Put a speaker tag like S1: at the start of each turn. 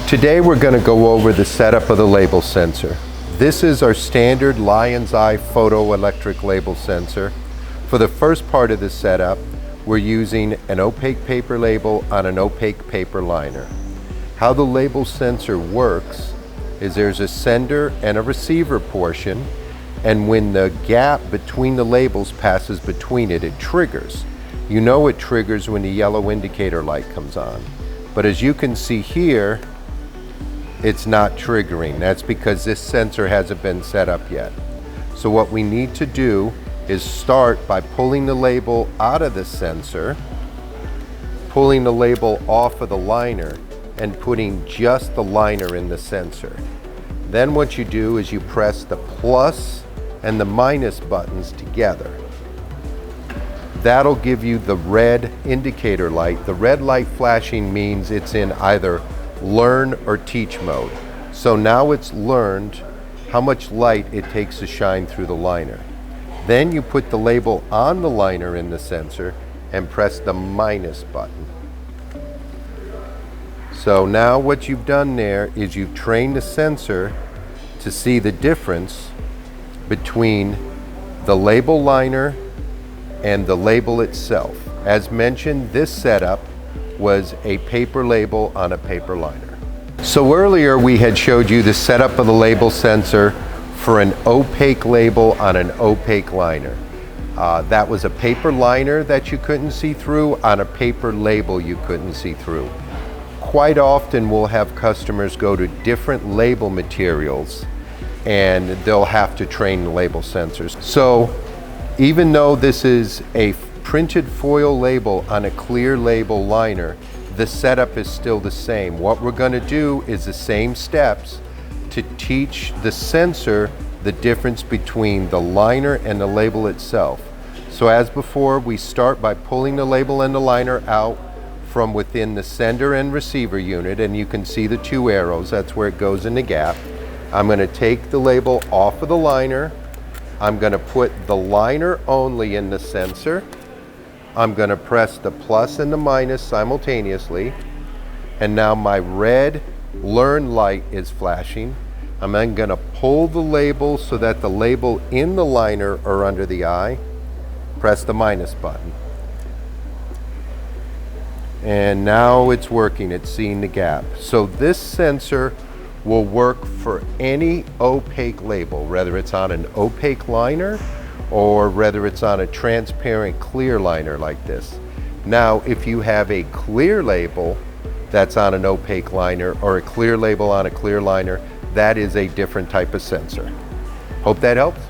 S1: Today we're going to go over the setup of the label sensor. This is our standard lion's eye photoelectric label sensor. For the first part of the setup, we're using an opaque paper label on an opaque paper liner. How the label sensor works is there's a sender and a receiver portion, and when the gap between the labels passes between it, it triggers. You know it triggers when the yellow indicator light comes on. But as you can see here, it's not triggering. That's because this sensor hasn't been set up yet. So what we need to do is start by pulling the label out of the sensor, pulling the label off of the liner, and putting just the liner in the sensor. Then what you do is you press the plus and the minus buttons together. That'll give you the red indicator light. The red light flashing means it's in either learn or teach mode. So now it's learned how much light it takes to shine through the liner. Then you put the label on the liner in the sensor and press the minus button. So now what you've done there is you've trained the sensor to see the difference between the label liner and the label itself. As mentioned, this setup was a paper label on a paper liner. So earlier we had showed you the setup of the label sensor for an opaque label on an opaque liner. That was a paper liner that you couldn't see through on a paper label you couldn't see through. Quite often we'll have customers go to different label materials and they'll have to train the label sensors. So even though this is a printed foil label on a clear label liner, the setup is still the same. What we're going to do is the same steps to teach the sensor the difference between the liner and the label itself. So as before, we start by pulling the label and the liner out from within the sender and receiver unit, and you can see the two arrows, that's where it goes in the gap. I'm going to take the label off of the liner. I'm going to put the liner only in the sensor. I'm going to press the plus and the minus simultaneously, and now my red learn light is flashing. I'm then going to pull the label so that the label in the liner are under the eye. Press the minus button. And now it's working, it's seeing the gap. So this sensor will work for any opaque label, whether it's on an opaque liner or whether it's on a transparent clear liner like this. Now, if you have a clear label that's on an opaque liner or a clear label on a clear liner, that is a different type of sensor. Hope that helps.